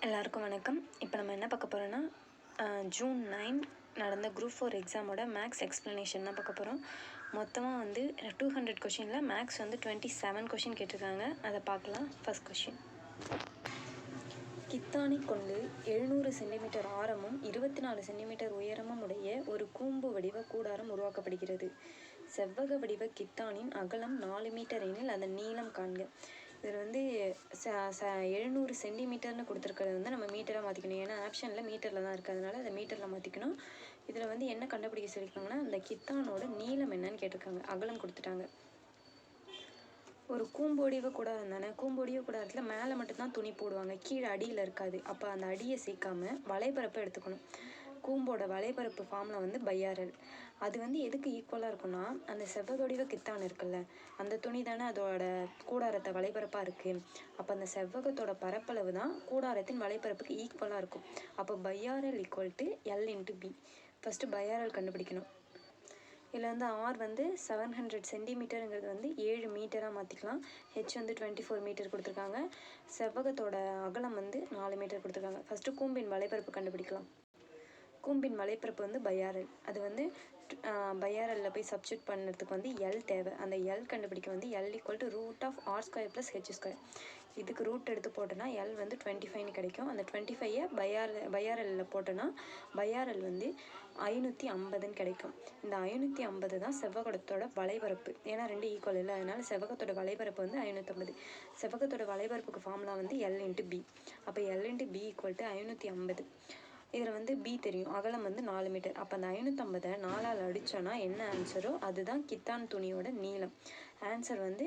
எல்லாருக்கும் வணக்கம். இப்போ நம்ம என்ன பார்க்க போகிறோன்னா ஜூன் 9 நடந்த குரூப் 4 எக்ஸாமோட மேக்ஸ் எக்ஸ்ப்ளனேஷன் தான் பார்க்க போகிறோம். மொத்தமாக வந்து 200 கொஷினில் மேக்ஸ் வந்து 27 கொஷின் கேட்டிருக்காங்க. அதை பார்க்கலாம். First question. கித்தானை கொண்டு 700 சென்டிமீட்டர் ஆரமும் 24 சென்டிமீட்டர் உயரமும் உடைய ஒரு கூம்பு வடிவ கூடாரம் உருவாக்கப்படுகிறது. செவ்வக வடிவ கித்தானின் அகலம் 4 மீட்டர் எனில் அதன் நீளம் காண்க. இதில் வந்து 700 சென்டிமீட்டர்னு கொடுத்துருக்கிறது வந்து நம்ம மீட்டராக மாற்றிக்கணும். ஏன்னா ஆப்ஷனில் மீட்டரில் தான் இருக்குது, அதனால் அதை மீட்டரில் மாற்றிக்கணும். இதில் வந்து என்ன கண்டுபிடிக்க சொல்லியிருக்காங்கன்னா, அந்த கித்தானோட நீளம் என்னன்னு கேட்டிருக்காங்க. அகலம் கொடுத்துட்டாங்க. ஒரு கூம்பொடிவு கூடாரம் தானே. கூம்பொடிவு கூடாரத்தில் மேலே மட்டும்தான் துணி போடுவாங்க, கீழே அடியில் இருக்காது. அப்போ அந்த அடியை சேர்க்காம வலைப்பரப்பை எடுத்துக்கணும். கூம்போட வலைப்பரப்பு ஃபார்மில் வந்து பையாரல். அது வந்து எதுக்கு ஈக்குவலாக இருக்குன்னா, அந்த செவ்வகவடிவ கித்தான் இருக்குல்ல, அந்த துணி தானே அதோட கூடாரத்தை வலைப்பரப்பாக இருக்குது. அப்போ அந்த செவ்வகத்தோட பரப்பளவு தான் கூடாரத்தின் வலைப்பரப்புக்கு ஈக்குவலாக இருக்கும். அப்போ pi r l equal to l into p. First pi r l கண்டுபிடிக்கணும். இதில் வந்து ஆர் வந்து 700 சென்டிமீட்டருங்கிறது வந்து 7 மீட்டராக மாற்றிக்கலாம். ஹெச் வந்து 24 மீட்டர் கொடுத்துருக்காங்க. செவ்வகத்தோட அகலம் வந்து 4 மீட்டர் கொடுத்துருக்காங்க. ஃபஸ்ட்டு கூம்பின் வலைப்பரப்பு கண்டுபிடிக்கலாம். கூம்பின் வலைப்பரப்பு வந்து பையாரல். அது வந்து பையாரலில் போய் சப்ஸ்டியூட் பண்ணுறதுக்கு வந்து எல் தேவை. அந்த எல் கண்டுபிடிக்க வந்து L equal to √r² + h². இதுக்கு ரூட் எடுத்து போட்டோன்னா எல் வந்து 25ன்னு கிடைக்கும். அந்த 25ஐ பையாரலில் போட்டோன்னா பையாரல் வந்து 550ன்னு கிடைக்கும். இந்த 550 தான் செவ்வகத்தோட வலைபரப்பு. ஏன்னா ரெண்டு ஈக்குவல் இல்லை, அதனால் செவ்வகத்தோட வலைபரப்பு வந்து 550. செவ்வகத்தோட வலைபரப்புக்கு ஃபார்முலா வந்து எல் இன்ட்டு பி. அப்போ L into B equal to 550. இதில் வந்து பி தெரியும், அகலம் வந்து 4 மீட்டர். அப்போ அந்த 550 4ஆல் அடித்தோன்னா என்ன ஆன்சரோ அதுதான் கித்தான் துணியோட நீளம். ஆன்சர் வந்து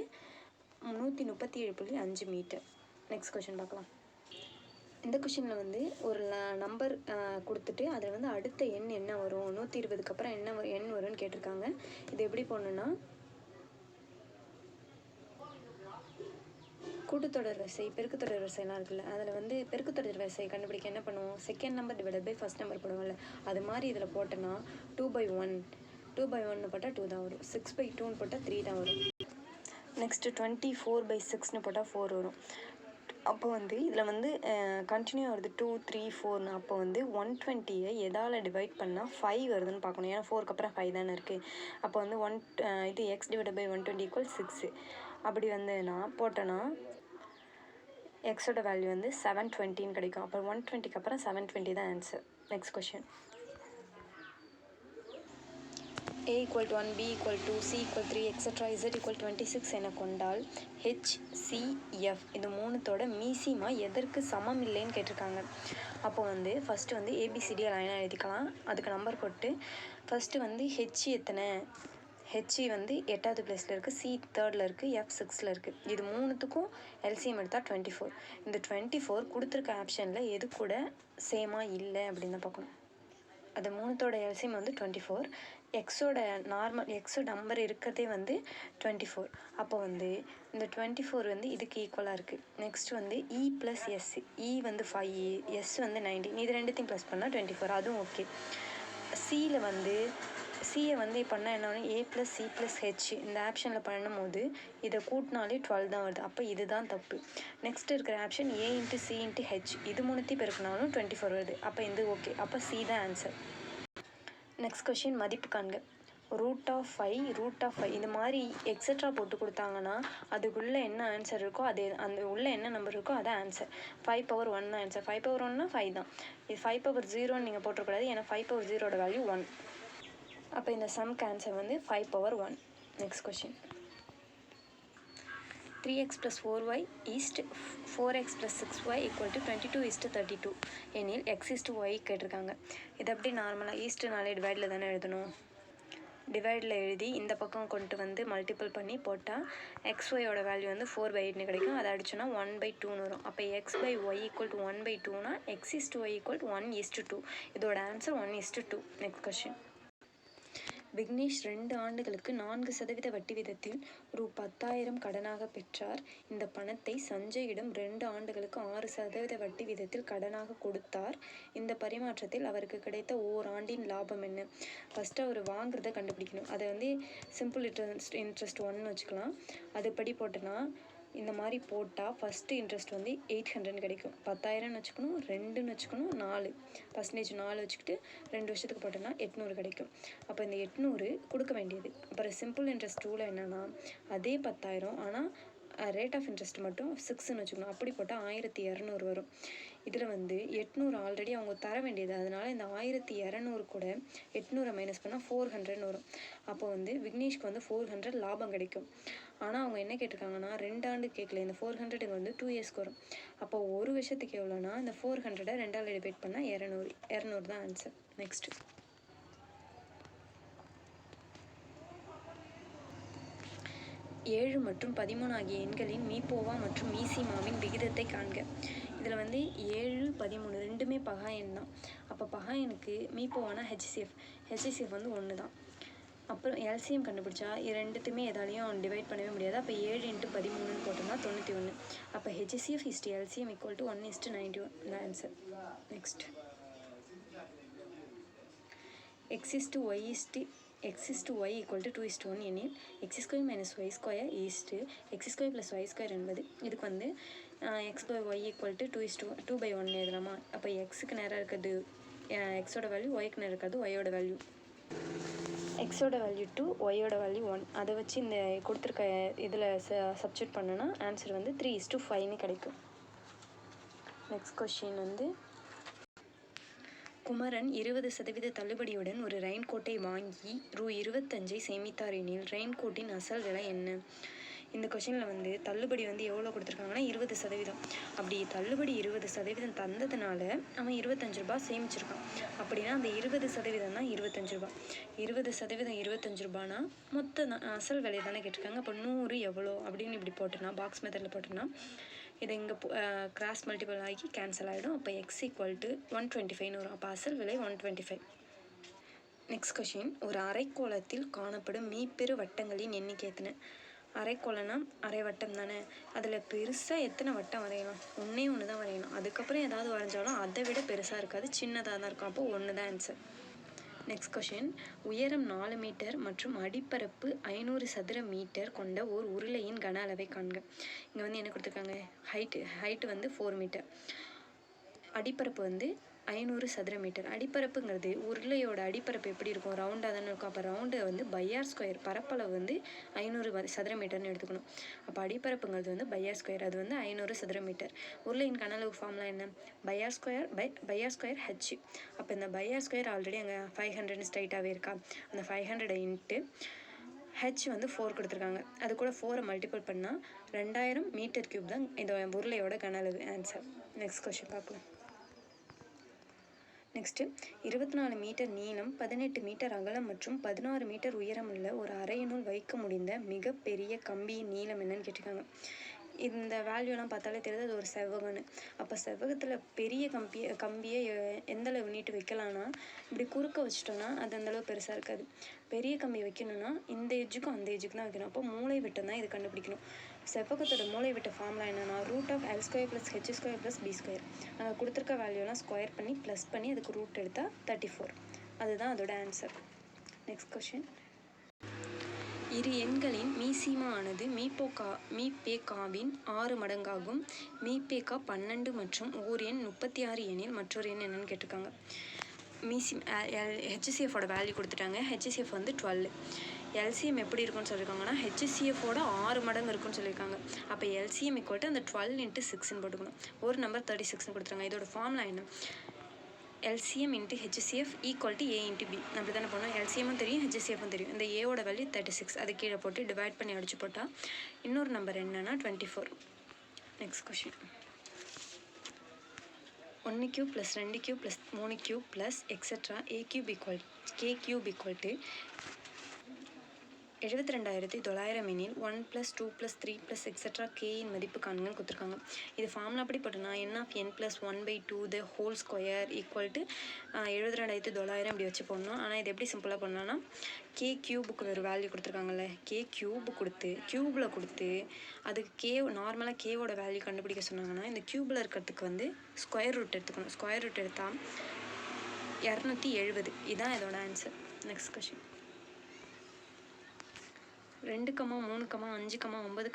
137.5 மீட்டர். நெக்ஸ்ட் கொஷின் பார்க்கலாம். இந்த கொஷினில் வந்து ஒரு நம்பர் கொடுத்துட்டு அதில் வந்து அடுத்த எண் என்ன வரும், 120க்கு அப்புறம் என்ன எண் வரும்னு கேட்டிருக்காங்க. இது எப்படி போடணுன்னா, கூட்டுத்தொடர் வரிசை, பெருக்குத்தொடர் வரிசைலாம் இருக்குல்ல, அதில் வந்து பெருக்குத்தொடர் வரிசை கண்டுபிடிக்க என்ன பண்ணுவோம், second number divided by first number போடுவோம்ல, அது மாதிரி இதில் போட்டோன்னா 2/1 2/1 போட்டால் 2 தான் வரும். 6/2ன்னு போட்டால் 3 தான் வரும். நெக்ஸ்ட்டு 24/6ன்னு போட்டால் 4 வரும். அப்போ வந்து இதில் வந்து கண்டினியூ வருது 2 3 4ன்னு. அப்போ வந்து 120ஐ எதால் டிவைட் பண்ணால் 5 வருதுன்னு பார்க்கணும். ஏன்னா 4க்கு அப்புறம் 5 தானே இருக்குது. அப்போ வந்து இது x டிவைட் பை 120 = 6. அப்படி வந்து நான் போட்டேன்னா எக்ஸோட வேல்யூ வந்து 720ன்னு கிடைக்கும். அப்போ 120க்கு அப்புறம் 720 தான் answer. Next question. a = 1, b = 2, c = 3, etc. z = 26 என கொண்டால் h, c, f இது மூணுத்தோட மீசிமா எதற்கு சமம் இல்லைன்னு கேட்டிருக்காங்க. அப்போ வந்து ஃபஸ்ட்டு வந்து ABCD லைனாக எழுதிக்கலாம். அதுக்கு நம்பர் போட்டு ஃபஸ்ட்டு வந்து ஹெச் எத்தனை, ஹெச் வந்து 8வது பிளேஸில் இருக்குது, சி 3rd இருக்குது, எஃப் 6th இருக்குது. இது மூணுத்துக்கும் எல்சிஎம் எடுத்தால் 24. இந்த 24 கொடுத்துருக்க ஆப்ஷனில் எது கூட சேமாக இல்லை அப்படின்னு தான் பார்க்கணும். அது மூணுத்தோட எல்சிஎம் வந்து 24. எக்ஸோட நம்பர் இருக்கிறதே வந்து 24. அப்போ வந்து இந்த 24 வந்து இதுக்கு ஈக்குவலாக இருக்குது. நெக்ஸ்ட் வந்து இ + எஸ். இ வந்து 5, எஸ் வந்து 19. இது ரெண்டுத்தையும் ப்ளஸ் பண்ணால் 24, அதுவும் ஓகே. சியில் வந்து சியை வந்து பண்ணால் என்ன வரும், a + c + h. இந்த ஆப்ஷனில் பண்ணும்போது இதை கூட்டினாலே 12 தான் வருது. அப்போ இதுதான் தப்பு. நெக்ஸ்ட் இருக்கிற ஆப்ஷன் a × c × h. இது மூணுத்தையும் பெருக்கினாலும் 24 வருது. அப்போ இது ஓகே. அப்போ சி தான் ஆன்சர். Next question. மதிப்பு காண்க. √5 இது மாதிரி எக்ஸட்ரா போட்டு கொடுத்தாங்கன்னா அதுக்குள்ளே என்ன ஆன்சர் இருக்கோ அது அந்த உள்ளே என்ன நம்பர் இருக்கோ அதான் ஆன்சர். 5/1 தான் ஆன்சர். 5/1னா 5 தான். இது 5/0ன்னு நீங்கள் போட்டக்கூடாது, ஏன்னா 5/0ஓட வேல்யூ 1. அப்போ இந்த சம்க்கு ஆன்சர் வந்து 5/1. Next question. 3x + 4y = 4x + 6y = 22:32 எனில் x/y கேட்டிருக்காங்க. இது அப்படி நார்மலாக ஈஸ்ட்னாலே டிவைடில் தானே எழுதணும். டிவைடில் எழுதி இந்த பக்கம் கொண்டு வந்து மல்டிபிள் பண்ணி போட்டால் xyயோட வேல்யூ வந்து 4/8ன்னு கிடைக்கும். அதை அடிச்சோன்னா 1/2ன்னு வரும். அப்போ x/y = 1/2னா x/y = 1:2. இதோட ஆன்சர் 1:2. Next question. விக்னேஷ் 2 ஆண்டுகளுக்கு 4% வட்டி விதத்தில் ரூ. 10,000 கடனாக பெற்றார். இந்த பணத்தை சஞ்சயிடம் 2 ஆண்டுகளுக்கு 6% வட்டி விதத்தில் கடனாக கொடுத்தார். இந்த பரிமாற்றத்தில் அவருக்கு கிடைத்த ஓராண்டின் லாபம் என்ன? ஃபஸ்ட்டு அவர் வாங்குறத கண்டுபிடிக்கணும். அதை வந்து சிம்பிள் இன்ட்ரெஸ்ட் 1ன்னு வச்சுக்கலாம். அதுபடி போட்டோன்னா இந்த மாதிரி போட்டால் ஃபஸ்ட்டு இன்ட்ரெஸ்ட் வந்து 800 கிடைக்கும். 10,000ன்னு வச்சுக்கணும், 2ன்னு வச்சுக்கணும், 4% 4 வச்சுக்கிட்டு 2 வருஷத்துக்கு போட்டோன்னா 800 கிடைக்கும். அப்போ இந்த 800 கொடுக்க வேண்டியது. அப்புறம் சிம்பிள் இன்ட்ரெஸ்ட் 2ல் என்னென்னா அதே 10,000 ஆனால் ரேட் ஆஃப் இன்ட்ரெஸ்ட் மட்டும் 6ன்னு வச்சுக்கணும். அப்படி போட்டால் 1200 வரும். இதில் வந்து 800 ஆல்ரெடி அவங்க தர வேண்டியது. அதனால் இந்த 1200 கூட 800 மைனஸ் பண்ணால் 400ன்னு வரும். அப்போ வந்து விக்னேஷ்க்கு வந்து 400 லாபம் கிடைக்கும். ஆனால் அவங்க என்ன கேட்டிருக்காங்கன்னா 2 ஆண்டு கேட்கல. இந்த 400 இங்கே வந்து 2 இயர்ஸ்க்கு வரும். அப்போ ஒரு வருஷத்துக்கு எவ்வளோனா இந்த 400 2ஆல் டிவைட் பண்ணால் 200 தான் ஆன்சர். நெக்ஸ்ட்டு 7 மற்றும் 13 ஆகிய எண்களின் மீப்போவா மற்றும் மீசிமாவின் விகிதத்தை காண்க. இதில் வந்து 7, 13 ரெண்டுமே பகா எண் தான். அப்போ பகா எண்ணுக்கு மீப்போவானா ஹெச்சிசிஎஃப் வந்து 1 தான். அப்புறம் எல்சிஎம் கண்டுபிடிச்சா ரெண்டுத்துமே எதாலையும் டிவைட் பண்ணவே முடியாது. அப்போ 7 × 13ன்னு போட்டோம்னா 91. அப்போ ஹெச்சிசிஎஃப் = எல்சிஎம் = 1:91 இந்த ஆன்சர். நெக்ஸ்ட் x/y = 2:1 எனில் x² - y² x² + y² என்பது. இதுக்கு வந்து x/y = 2/1 எழுதலாமா? அப்போ எக்ஸுக்கு நேராக இருக்கிறது எக்ஸோட வேல்யூ, ஒய்க்கு நேராக இருக்கிறது ஒய்யோட வேல்யூ. எக்ஸோட வேல்யூ 2, ஒய்யோட வேல்யூ 1. அதை வச்சு இந்த கொடுத்துருக்க இதில் சப்ஸ்டிட்யூட் பண்ணோன்னா ஆன்சர் வந்து 3:5ன்னு கிடைக்கும். நெக்ஸ்ட் கொஷின் வந்து குமரன் 20% தள்ளுபடியுடன் ஒரு ரெயின்கோட்டை வாங்கி ரூ. 25 சேமித்தார் எனில் ரெயின்கோட்டின் அசல் விலை என்ன? இந்த கொஷினில் வந்து தள்ளுபடி வந்து எவ்வளோ கொடுத்துருக்காங்கன்னா 20%. அப்படி தள்ளுபடி 20% தந்ததுனால அவன் 25 ரூபா சேமிச்சிருக்கான். அப்படின்னா அந்த 20% தான் 25 ரூபா. 20% 25 ரூபானா மொத்த அசல் விலை தானே கேட்டிருக்காங்க. அப்போ 100 எவ்வளோ அப்படின்னு இப்படி போட்டோன்னா பாக்ஸ் மெத்தடில் போட்டோன்னா இதை இங்கே கிராஸ் மல்டிபிள் ஆகி கேன்சல் ஆகிடும். அப்போ x = 125ன்னு வரும். அப்போ அசல் விலை 125. நெக்ஸ்ட் கொஷின் ஒரு அரைக்கோளத்தில் காணப்படும் மீப்பெரு வட்டங்களின் எண்ணிக்கை எத்தனை? அரைக்கோளம்னா அரை வட்டம் தானே. அதில் பெருசாக எத்தனை வட்டம் வரையலாம்? ஒன்று தான் வரையணும். அதுக்கப்புறம் ஏதாவது வரைஞ்சாலும் அதை விட பெருசாக இருக்காது, சின்னதாக தான் இருக்கும். அப்போ 1 தான் ஆன்சர். நெக்ஸ்ட் கொஷின் உயரம் 4 மீட்டர் மற்றும் அடிப்பரப்பு 500 சதுர மீட்டர் கொண்ட ஓர் உருளையின் கன அளவை காண்க. இங்கே வந்து என்ன கொடுத்துருக்காங்க? ஹைட்டு வந்து 4 மீட்டர், அடிப்பரப்பு வந்து 500 சதுர மீட்டர். அடிப்பரப்புங்கிறது உருளையோட அடிப்பரப்பு எப்படி இருக்கும்? ரவுண்டாக தானே இருக்கும். அப்போ ரவுண்டு வந்து πr², பரப்பளவு வந்து 500 சதுர மீட்டர்னு எடுத்துக்கணும். அப்போ அடிப்பரப்புங்கிறது வந்து πr², அது வந்து 500 சதுர மீட்டர். உருளையின் கனளவு ஃபார்முலா என்ன? πr²h. அப்போ இந்த πr² ஆல்ரெடி அங்கே 500 ஸ்ட்ரைட்டாகவே இருக்கா? அந்த 500 இன்ட்டு h வந்து 4 கொடுத்துருக்காங்க. அது கூட 4 மல்டிபிள் பண்ணால் 2000 m³ தான் இந்த உருளையோட கனளவு. ஆன்சர். நெக்ஸ்ட் கொஷின் பார்க்கலாம். நெக்ஸ்ட்டு 24 மீட்டர் நீளம், 18 மீட்டர் அகலம் மற்றும் 16 மீட்டர் உயரமுள்ள ஒரு அறையினுள் வைக்க முடிந்த மிகப்பெரிய கம்பியின் நீளம் என்னன்னு கேட்டிருக்காங்க. இந்த வேல்யூலாம் பார்த்தாலே தெரியுது அது ஒரு செவ்வகம்னு. அப்போ செவ்வகத்தில் பெரிய கம்பியை எந்தளவு நீட்டு வைக்கலான்னா இப்படி குறுக்க வச்சிட்டோன்னா அது அந்தளவு பெருசாக இருக்காது. பெரிய கம்பி வைக்கணும்னா இந்த எஜ்ஜுக்கும் அந்த எஜ்ஜுக்கு தான் வைக்கணும். அப்போ மூளை விட்டம் தான் இது கண்டுபிடிக்கணும். செவ்வகத்தோட மூளை விட்ட ஃபார்முலா என்னென்னா √L² + H² + B². அங்கே கொடுத்துருக்க வேல்யூலாம் ஸ்கொயர் பண்ணி ப்ளஸ் பண்ணி அதுக்கு ரூட் எடுத்தால் 34. அதுதான் அதோட ஆன்சர். நெக்ஸ்ட் கொஷின் இரு எண்களின் மீசிமா ஆனது மீப்பேக்காவின் 6 மடங்காகும். மீப்பேக்கா 12 மற்றும் ஓர் எண் 36 எனில் மற்றொரு எண் என்னன்னு கேட்டிருக்காங்க. ஹெச்சிசிஎஃபோட வேல்யூ கொடுத்துட்டாங்க. ஹெச்சிசிஎஃப் வந்து 12. எல்சிஎம் எப்படி இருக்குன்னு சொல்லியிருக்காங்கன்னா ஹெச்சிசிஎஃபோட 6 மடங்கு இருக்குன்னு சொல்லியிருக்காங்க. அப்போ எல்சிஎம் = அந்த 12 × 6ன்னு போட்டுக்கணும். ஒரு நம்பர் 36ன்னு கொடுத்துருக்காங்க. இதோட ஃபார்முலா என்ன? LCM × HCF = A × B. அப்படி தானே போனோம். எல்சிஎம்மும் தெரியும், ஹெச்சிசிஎஃப்பும் தெரியும். இந்த ஏவோட வேல்யூ 36. அது கீழே போட்டு டிவைட் பண்ணி அடிச்சு போட்டால் இன்னொரு நம்பர் என்னன்னா 24. Next question 1³ + 2³ + 3³ + etcetera A³ K³ = 72,900 எனில் 1 + 2 + 3 + எக்ஸெட்ரா K இன் மதிப்பு காண்கன்னு கொடுத்துருக்காங்க. இது ஃபார்முலா அப்படி போட்டோன்னா n(n + 1/2) the whole square = 72,900 இப்படி வச்சு போடணும். ஆனால் இது எப்படி சிம்பிளாக பண்ணலான்னா K³ ஒரு வேல்யூ கொடுத்துருக்காங்கல்ல, K³ கொடுத்து க்யூபில் கொடுத்து அதுக்கு நார்மலாக கேவோட வேல்யூ கண்டுபிடிக்க சொன்னாங்கன்னா இந்த க்யூபில் இருக்கிறதுக்கு வந்து ஸ்கொயர் ரூட் எடுத்துக்கணும். ஸ்கொயர் ரூட் எடுத்தால் 270. இதுதான் இதோட answer. Next question 2, 3, 5,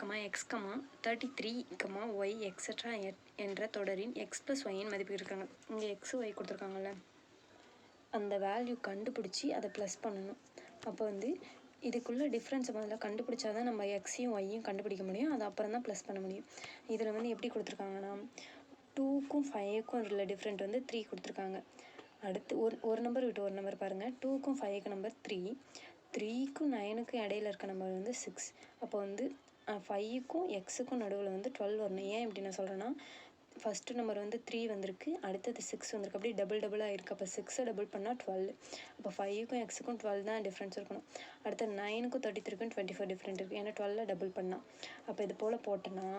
9, x, 33, y extra என்ற தொடரின் x+yன் மதிப்பு இருக்காங்க. இங்கே x, y கொடுத்துருக்காங்கல்ல, அந்த வேல்யூ கண்டுபிடிச்சி அதை ப்ளஸ் பண்ணணும். அப்போ வந்து இதுக்குள்ளே டிஃப்ரென்ஸை முதல்ல கண்டுபிடிச்சா தான் நம்ம எக்ஸையும் ஒய்யும் கண்டுபிடிக்க முடியும். அது அப்புறம் தான் ப்ளஸ் பண்ண முடியும். இதில் வந்து எப்படி கொடுத்துருக்காங்கன்னா 2க்கும் 5க்கும் உள்ள டிஃப்ரெண்ட் வந்து 3 கொடுத்துருக்காங்க. அடுத்து ஒரு நம்பர் விட்டு ஒரு நம்பர் பாருங்கள். 2க்கும் 5க்கு நம்பர் 3, 3க்கும் 9க்கும் இடையில இருக்க நம்பர் வந்து 6. அப்போ வந்து 5க்கும் எக்ஸுக்கும் நடுவில் வந்து 12 வரணும். ஏன் இப்படி நான் சொல்கிறேன்னா, ஃபஸ்ட்டு நம்பர் வந்து 3 வந்திருக்கு, அடுத்தது 6 வந்திருக்கு, அப்படியே டபுளாக இருக்குது. அப்போ 6 டபுள் பண்ணால் 12. அப்போ 5க்கும் எக்ஸுக்கும் 12 தான் டிஃப்ரென்ஸ் இருக்கணும். அடுத்து 9க்கும் 33க்கும் 24 டிஃப்ரெண்ட் இருக்குது, ஏன்னா 12 டபுள் பண்ணால். அப்போ இது போல் போட்டோன்னா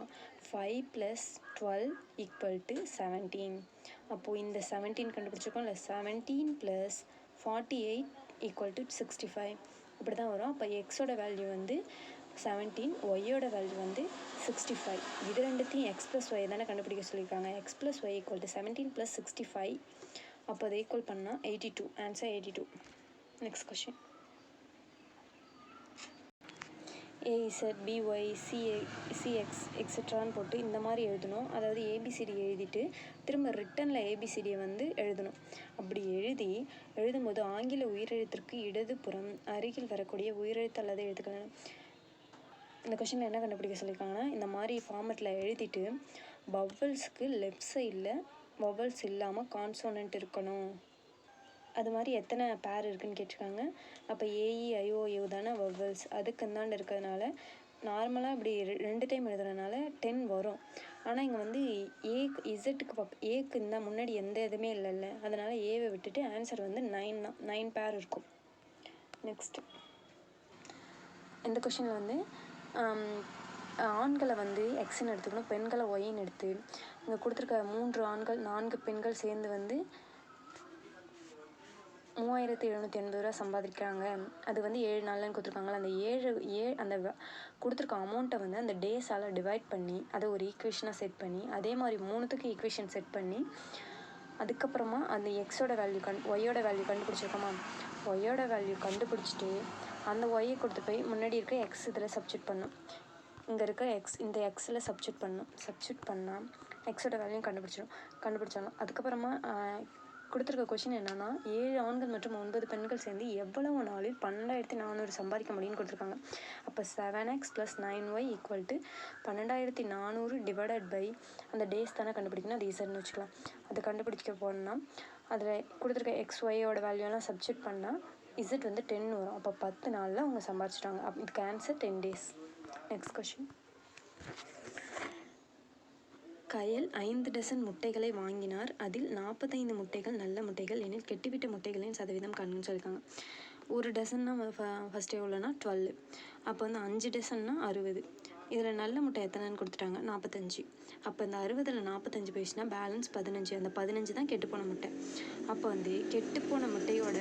5 + 12 = 17. அப்போது இந்த 17 கண்டுபிடிச்சிருக்கோம் இல்லை, 17 + 48 = 65. இப்படி தான் வரும். அப்போ எக்ஸோட வேல்யூ வந்து 17, ஒய்யோட வேல்யூ வந்து 65. இது ரெண்டுத்தையும் x+y தானே கண்டுபிடிக்க சொல்லியிருக்காங்க. x+y = 17 + 65. அப்போ அதை ஈக்குவல் பண்ணால் 82. Answer 82. Next question. AZ, BY, CX எக்ஸட்ரான்னு போட்டு இந்த மாதிரி எழுதணும். அதாவது ஏபிசிடி எழுதிட்டு திரும்ப ரிட்டனில் ஏபிசிடியை வந்து எழுதணும். அப்படி எழுதும்போது ஆங்கில உயிரெழுத்திற்கு இடதுபுறம் அருகில் வரக்கூடிய உயிரெழுத்து அல்லது எழுத்துக்கள். இந்த கொஷினில் என்ன கண்டுபிடிக்க சொல்லியிருக்காங்கன்னா, இந்த மாதிரி ஃபார்மெட்டில் எழுதிட்டு வவல்ஸுக்கு லெஃப்ட் சைடில் வவல்ஸ் இல்லாமல் கான்சோனன்ட் இருக்கணும். அது மாதிரி எத்தனை பேர் இருக்குதுன்னு கேட்டிருக்காங்க. அப்போ AEIOU தானே வவல்ஸ், அதுக்கு இந்தாண்டு இருக்கிறதுனால நார்மலாக இப்படி 2 டைம் எழுதுறதுனால 10 வரும். ஆனால் இங்கே வந்து இசட்டுக்கு ஏக்கு இந்த முன்னாடி எந்த இதுவுமே இல்லைல்ல, அதனால் ஏவை விட்டுட்டு ஆன்சர் வந்து 9 தான். 9 பேர் இருக்கும். நெக்ஸ்ட் இந்த கொஷினில் வந்து ஆண்களை வந்து எக்ஸ்ன்னு எடுத்துக்கணும், பெண்களை ஒய்ன்னு எடுத்து இங்கே கொடுத்துருக்க 3 ஆண்கள் 4 பெண்கள் சேர்ந்து வந்து 3780 ரூபா சம்பாதிக்கிறாங்க. அது வந்து 7 நாள்லன்னு கொடுத்துருக்காங்களா, அந்த அந்த கொடுத்துருக்க அமௌண்ட்டை வந்து அந்த டேஸால் டிவைட் பண்ணி அதை ஒரு ஈக்குவேஷனாக செட் பண்ணி, அதே மாதிரி 3த்துக்கு ஈக்குவேஷன் செட் பண்ணி, அதுக்கப்புறமா அந்த எக்ஸோட வேல்யூ ஒய்யோட வேல்யூ கண்டுபிடிச்சிருக்கோமா, ஒய்யோட வேல்யூ கண்டுபிடிச்சிட்டு அந்த ஒய்யை கொடுத்து போய் முன்னாடி இருக்க எக்ஸ் இதில் சப்ஸ்டியூட் பண்ணும். இங்கே இருக்க இந்த எக்ஸில் சப்ஸ்டியூட் பண்ணால் எக்ஸோட வேல்யூ கண்டுபிடிச்சாலும் அதுக்கப்புறமா கொடுத்துருக்க கொஷின் என்னென்னா, 7 ஆண்கள் மற்றும் 9 பெண்கள் சேர்ந்து எவ்வளவு நாளில் 12400 சம்பாதிக்க முடியும்னு கொடுத்துருக்காங்க. அப்போ 7x + 9y = 12400 டிவைடட் பை அந்த டேஸ் தானே கண்டுபிடிக்கணும், அது ஈஸின்னு வச்சுக்கலாம். அதை கண்டுபிடிக்க போனால் அதில் கொடுத்துருக்க XYயோட வேல்யூலாம் சப்ஸ்டியூட் பண்ணால் இசட் வந்து 10 வரும். அப்போ 10 நாளில் அவங்க சம்பாதிச்சிட்டாங்க. இதுக்கு answer 10 days. Next question. Kayal 5 dozen முட்டைகளை வாங்கினார். அதில் 45 முட்டைகள் நல்ல முட்டைகள் எனில் கெட்டுவிட்ட முட்டைகளின் சதவீதம் காண்கன்னு சொல்லியிருக்காங்க. ஒரு டசன்னா ஃபஸ்ட்டு எவ்வளோனா 12. அப்போ வந்து 5 டசன்னா 60. இதில் நல்ல முட்டை எத்தனைன்னு கொடுத்துட்டாங்க, 45. அப்போ இந்த 60ல் 45 போயிடுச்சுன்னா பேலன்ஸ் 15. அந்த 15 தான் கெட்டுப்போன முட்டை. அப்போ வந்து கெட்டுப்போன முட்டையோட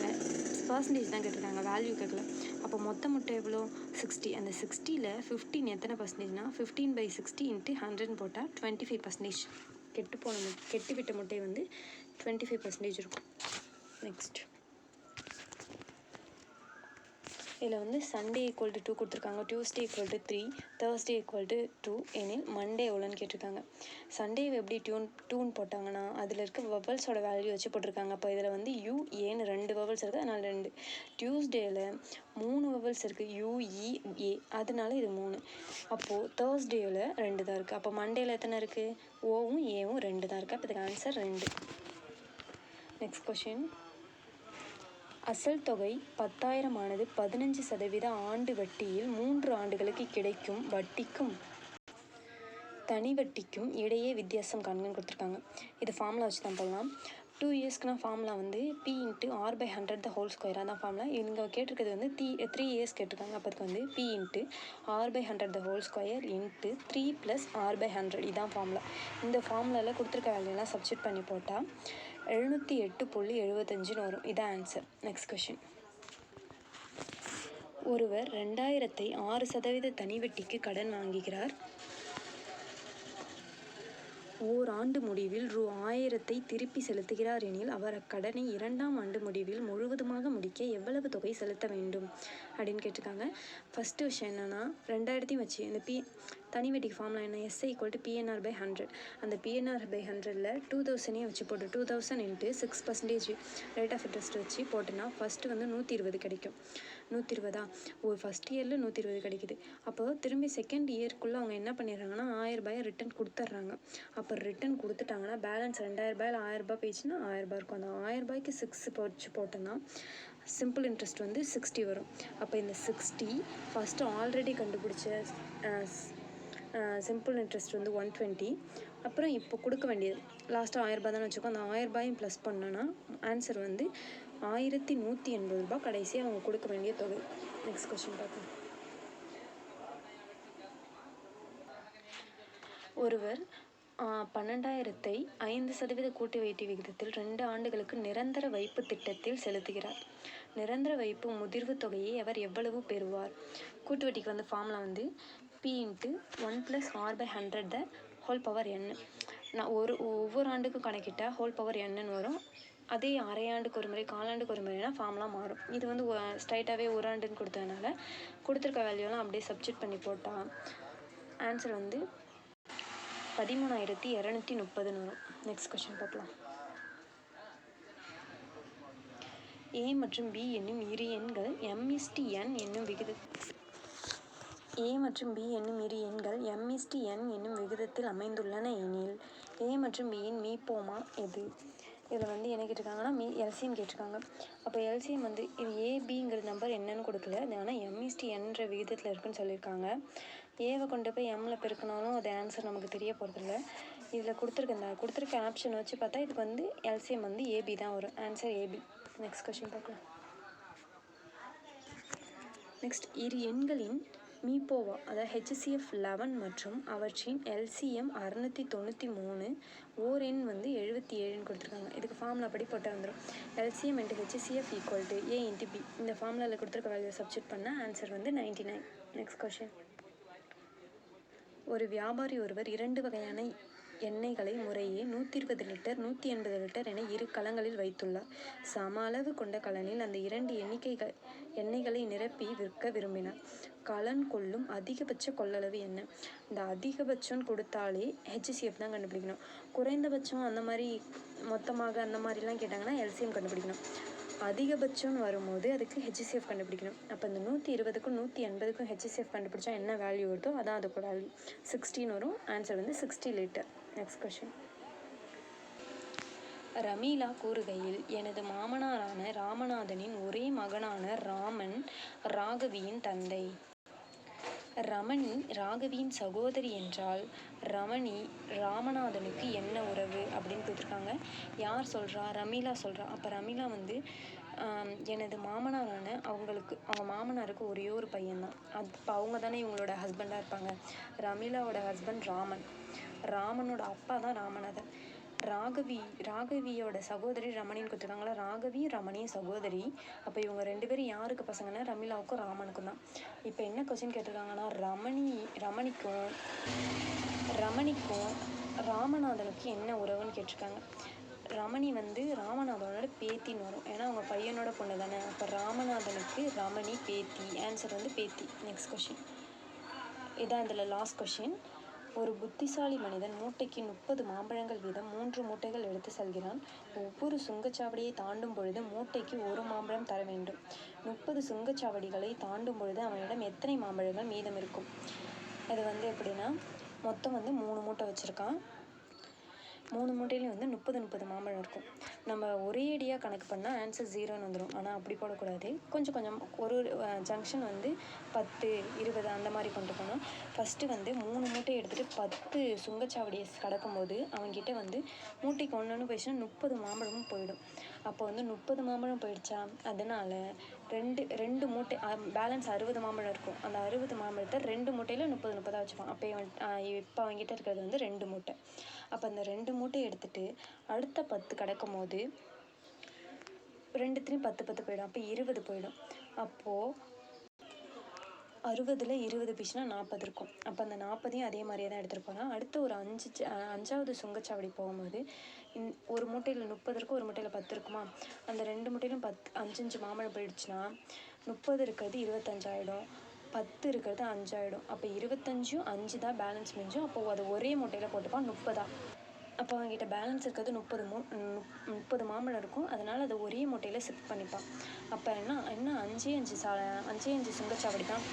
பர்சன்டேஜ் தான் கேட்டிருக்காங்க, வேல்யூ கேட்கல. அப்போ மொத்த முட்டை எவ்வளோ 60. அந்த 60ல் 15 எத்தனை பர்சன்டேஜ்னா 15/60 × 100 போட்டால் 25%. கெட்டுவிட்ட முட்டை வந்து 25% இருக்கும். நெக்ஸ்ட் இதில் வந்து சண்டே = 2 கொடுத்துருக்காங்க, டியூஸ்டே = 3, தேர்ஸ்டே = 2 எனில் மண்டே எவ்வளோன்னு கேட்டிருக்காங்க. சண்டேவை எப்படி டூன்னு போட்டாங்கன்னா அதில் இருக்க வவல்ஸோட வேல்யூ வச்சு போட்டிருக்காங்க. அப்போ இதில் வந்து UAன்னு 2 வவல்ஸ் இருக்குது, அதனால் 2. டியூஸ்டேயில் 3 வவல்ஸ் இருக்குது, UEA, அதனால இது 3. அப்போது தேர்ஸ்டேயில் 2 தான் இருக்குது. அப்போ மண்டேயில் எத்தனை இருக்குது, ஓவும் ஏவும் 2 தான் இருக்குது. அப்போ இதுக்கு ஆன்சர் 2. Next question. அசல் தொகை 10,000 ஆனது 15% ஆண்டு வட்டியில் 3 ஆண்டுகளுக்கு கிடைக்கும் வட்டிக்கும் தனி வட்டிக்கும் இடையே வித்தியாசம் காண்கன்னு கொடுத்துருக்காங்க. இது ஃபார்முலா வச்சு தான் போடலாம். 2 இயர்ஸ்க்குனா ஃபார்முலா வந்து P × R/100² தான் ஃபார்முலா. இங்கே கேட்டிருக்கிறது வந்து 3 இயர்ஸ் கேட்டிருக்காங்க. அப்போ அதுக்கு வந்து P × R/100² × 3 + R/100 இதுதான் ஃபார்முலா. இந்த ஃபார்முலாவில் கொடுத்துருக்க வேல்யூலாம் சப்ஸ்டியூட் பண்ணி போட்டால் 708.75 வரும். இதான் ஆன்சர். Next question. ஒருவர் 2000ஐ 6% தனி வட்டிக்கு கடன் வாங்குகிறார். ஓராண்டு முடிவில் ரூ.1000 திருப்பி செலுத்துகிறார் எனில் அவர் அக்கடனை 2ஆம் ஆண்டு முடிவில் முழுவதுமாக முடிக்க எவ்வளவு தொகை செலுத்த வேண்டும் அப்படின்னு கேட்டிருக்காங்க. ஃபஸ்ட்டு விஷயம் என்னென்னா 2000 வச்சு இந்த தனி வட்டிக்கு ஃபார்முலா என்ன, எஸ்ஐ ஈக்குவல் டு PNR/100. அந்த PNR/100ல் 2000 வச்சு போட்டு 2000 இன்ட்டு 6% ரேட் ஆஃப் இன்ட்ரெஸ்ட் வச்சு போட்டோன்னா ஃபஸ்ட்டு வந்து 120 கிடைக்கும். 120 ஒரு ஃபஸ்ட் இயரில் 120 கிடைக்குது. அப்போ திரும்பி செகண்ட் இயர்க்குள்ளே அவங்க என்ன பண்ணிடுறாங்கன்னா 1000 ரூபாயை ரிட்டன் கொடுத்துட்றாங்க. அப்போ ரிட்டன் கொடுத்துட்டாங்கன்னா பேலன்ஸ் 2000 ரூபாயில் 1000 ரூபாய் போயிடுச்சுன்னா 1000 ரூபாய் இருக்கும். அந்த 1000 ரூபாய்க்கு 6 வச்சு போட்டோன்னா சிம்பிள் இன்ட்ரெஸ்ட் வந்து 60 வரும். அப்போ இந்த 60 ஃபஸ்ட்டு ஆல்ரெடி கண்டுபிடிச்ச சிம்பிள் இன்ட்ரெஸ்ட் வந்து 120, அப்புறம் இப்போ கொடுக்க வேண்டியது லாஸ்ட்டாக 1000 ரூபாய் தானே வச்சுருக்கோம். அந்த 1000 ரூபாயும் ப்ளஸ் பண்ணோன்னா ஆன்சர் வந்து 1180 ரூபாய் கடைசியாக அவங்க கொடுக்க வேண்டிய தொகை. நெக்ஸ்ட் கொஸ்டின் பார்க்கலாம். ஒருவர் 12,000ஐ 5% கூட்டு வட்டி விகிதத்தில் 2 ஆண்டுகளுக்கு நிரந்தர வைப்பு திட்டத்தில் செலுத்துகிறார். நிரந்தர வைப்பு முதிர்வு தொகையை அவர் எவ்வளவு பெறுவார்? கூட்டு வட்டிக்கு வந்து ஃபார்முலா வந்து P × 1+R/100 நான் ஒவ்வொரு ஆண்டுக்கும் கணக்கிட்ட ஹோல் பவர் என்னன்னு வரும். அதே அரையாண்டுக்கு ஒரு முறை காலாண்டுக்கு ஒரு முறைனா ஃபார்முலா மாறும். இது வந்து ஸ்ட்ரைட்டாகவே ஒரு ஆண்டுன்னு கொடுத்ததுனால கொடுத்துருக்க வேல்யூலாம் அப்படியே சப்ஸ்டிட் பண்ணி போட்டால் ஆன்சர் வந்து 13,230 வரும். நெக்ஸ்ட் கொஸ்டின் பார்க்கலாம். A மற்றும் B என்னும் இரு எண்கள் M/N என்னும் விகிதத்தில் அமைந்துள்ளன எனில் A மற்றும் Bயின் மீப்போமா எது? இதில் வந்து என்ன கேட்டிருக்காங்கன்னா எல்சிஎம் கேட்டிருக்காங்க. அப்போ எல்சிஎம் வந்து இது ஏபிங்கிற நம்பர் என்னன்னு கொடுக்கல, அது ஆனால் M/Nன்ற விகிதத்தில் இருக்குன்னு சொல்லியிருக்காங்க. ஏவை கொண்டு போய் எம்மில் பெருக்கினாலும் அது ஆன்சர் நமக்கு தெரிய போகிறதில்ல. இதில் கொடுத்துருக்க ஆப்ஷன் வச்சு பார்த்தா இதுக்கு வந்து எல்சிஎம் வந்து ஏபி தான் வரும். Answer AB. நெக்ஸ்ட் கொஸ்டின் பார்க்கலாம். நெக்ஸ்ட் இரு எண்களின் மீப்போவா அதாவது HCF 11 மற்றும் அவற்றின் LCM 693, ஓர் எண் வந்து 77ன்னு கொடுத்துருக்காங்க. இதுக்கு ஃபார்முலா படி போட்டால் வந்துடும். LCM × HCF = A × B. இந்த ஃபார்முலாவில் கொடுத்துருக்க வேல்யூ சப்ஸ்டிட் பண்ணால் ஆன்சர் வந்து 99. Next question. ஒரு வியாபாரி ஒருவர் 2 வகையான எண்ணெய்களை முறையே 120 லிட்டர் 180 லிட்டர் என 2 கலங்களில் வைத்துள்ளார். சம அளவு கொண்ட கலனில் அந்த 2 எண்ணெய்களை நிரப்பி விற்க விரும்பினார். கலன் கொள்ளும் அதிகபட்ச கொள்ளளவு என்ன? இந்த அதிகபட்சம்னு கொடுத்தாலே HCF தான் கண்டுபிடிக்கணும். குறைந்தபட்சம் அந்த மாதிரி மொத்தமாக அந்த மாதிரிலாம் கேட்டாங்கன்னா எல்சிஎம் கண்டுபிடிக்கணும். அதிகபட்சம்னு வரும்போது அதுக்கு HCF கண்டுபிடிக்கணும். அப்போ இந்த 120க்கும் 180க்கும் HCF கண்டுபிடிச்சா என்ன வேல்யூ வருதோ அதான் அதுக்கு வேல்யூ 16 வரும். ஆன்சர் வந்து 60 லிட்டர். Next question. ரமீலா கூறுகையில் எனது மாமனாரான ராமநாதனின் ஒரே மகனான ராமன் ராகவியின் தந்தை. ரமணி ராகவியின் சகோதரி என்றால் ரமணி ராமநாதனுக்கு என்ன உறவு அப்படின்னு கொடுத்துருக்காங்க. யார் சொல்கிறா? ரமீலா சொல்கிறா. அப்போ ரமீலா வந்து எனது மாமனாரான அவங்க மாமனாருக்கு ஒரே ஒரு பையன்தான். அப்போ அவங்க தானே இவங்களோட ஹஸ்பண்டாக இருப்பாங்க. ரமீலாவோட ஹஸ்பண்ட் ராமன். ராமனோட அப்பா தான் ராமநாதன். ராகவியோட சகோதரி ரமணின்னு கொடுத்துருக்காங்களா. ராகவி ரமணியும் சகோதரி. அப்போ இவங்க 2 பேரும் யாருக்கு பசங்கன்னா ரமீலாவுக்கும் ராமனுக்கும் தான். இப்போ என்ன கொஸ்டின் கேட்டிருக்காங்கன்னா ரமணிக்கும் ராமநாதனுக்கு என்ன உறவுன்னு கேட்டிருக்காங்க. ரமணி வந்து ராமநாதனோட பேத்தின்னு வரும். ஏன்னா அவங்க பையனோட பொண்ணு தானே. அப்போ ராமநாதனுக்கு ரமணி பேத்தி. ஆன்சர் வந்து பேத்தி. Next question. இதான் இதில் லாஸ்ட் கொஸ்டின். ஒரு புத்திசாலி மனிதன் மூட்டைக்கு 30 மாம்பழங்கள் வீதம் 3 மூட்டைகள் எடுத்து செல்கிறான். ஒவ்வொரு சுங்கச்சாவடியை தாண்டும் பொழுது மூட்டைக்கு 1 மாம்பழம் தர வேண்டும். 30 சுங்கச்சாவடிகளை தாண்டும் பொழுது அவனிடம் எத்தனை மாம்பழங்கள் மீதம் இருக்கும்? அது வந்து எப்படின்னா மொத்தம் வந்து 3 மூட்டை வச்சுருக்கான். 3 மூட்டையிலையும் வந்து 30 மாம்பழம் இருக்கும். நம்ம ஒரே அடியாக கணக்கு பண்ணால் ஆன்சர் 0ன்னு வந்துடும். ஆனால் அப்படி போடக்கூடாது. கொஞ்சம் ஒரு ஜங்ஷன் வந்து 10 20 அந்த மாதிரி கொண்டு போனோம். ஃபஸ்ட்டு வந்து 3 மூட்டையை எடுத்துகிட்டு 10 சுங்கச்சாவடியை கடக்கும்போது அவங்ககிட்ட வந்து மூட்டைக்கு ஒன்று போயிடுச்சுன்னா 30 மாம்பழமும் போயிடும். அப்போ வந்து 30 மாம்பழம் போயிடுச்சா, அதனால் ரெண்டு மூட்டை பேலன்ஸ் 60 மாம்பழம் இருக்கும். அந்த 60 மாம்பழத்தை 2 மூட்டையில் 30 வச்சுப்பான். இப்போ அவங்ககிட்ட இருக்கிறது வந்து 2 மூட்டை. அப்போ அந்த 2 மூட்டையை எடுத்துகிட்டு அடுத்த 10 கடக்கும் போது 2த்துலேயும் 10 போயிடும். அப்போ 20 போயிடும். அப்போது 60ல் 20 பீஸ்னால் 40 இருக்கும். அப்போ அந்த 40ஐயும் அதே மாதிரியே தான் எடுத்துகிட்டு போகிறேன். அடுத்து ஒரு 5வது சுங்கச்சாவடி போகும்போது ஒரு மூட்டையில் 30 இருக்கும், ஒரு மூட்டையில் 10 இருக்குமா. அந்த 2 மூட்டையிலும் 5 மாம்பழம் போயிடுச்சுன்னா 30 இருக்கிறது 25 ஆகிடும், 10 இருக்கிறது 5 ஆகிடும். அப்போ 25ம் 5 தான் பேலன்ஸ் மிஞ்சும். அப்போது அது ஒரே மூட்டையில் போட்டுப்பான் 30. அப்போ அவங்ககிட்ட பேலன்ஸ் இருக்கிறது 30 மாம்பழம் இருக்கும். அதனால் அதை ஒரே மூட்டையில் ஷிஃப்ட் பண்ணிப்பான். அப்போ இன்னும் 5 சுங்கச்சாவடி தான்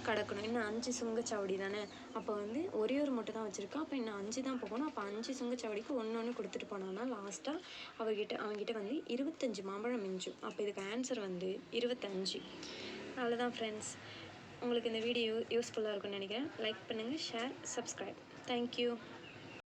கடக்கணும். இன்னும் 5 சுங்கச்சாவடி தானே. அப்போ ஒரே ஒரு மூட்டை தான் வச்சுருக்கான். அப்போ இன்னும் 5 தான் போகணும். அப்போ 5 சுங்கச்சாவடிக்கு ஒன்று கொடுத்துட்டு போனான்னா லாஸ்ட்டாக அவங்ககிட்ட 25 மாம்பழம் மிஞ்சும். அப்போ இதுக்கு ஆன்சர் 25. அவ்வளோதான் ஃப்ரெண்ட்ஸ். உங்களுக்கு இந்த வீடியோ யூஸ்ஃபுல்லாக இருக்கும்னு நினைக்கிறேன். லைக் பண்ணுங்கள், ஷேர், சப்ஸ்கிரைப். தேங்க்யூ.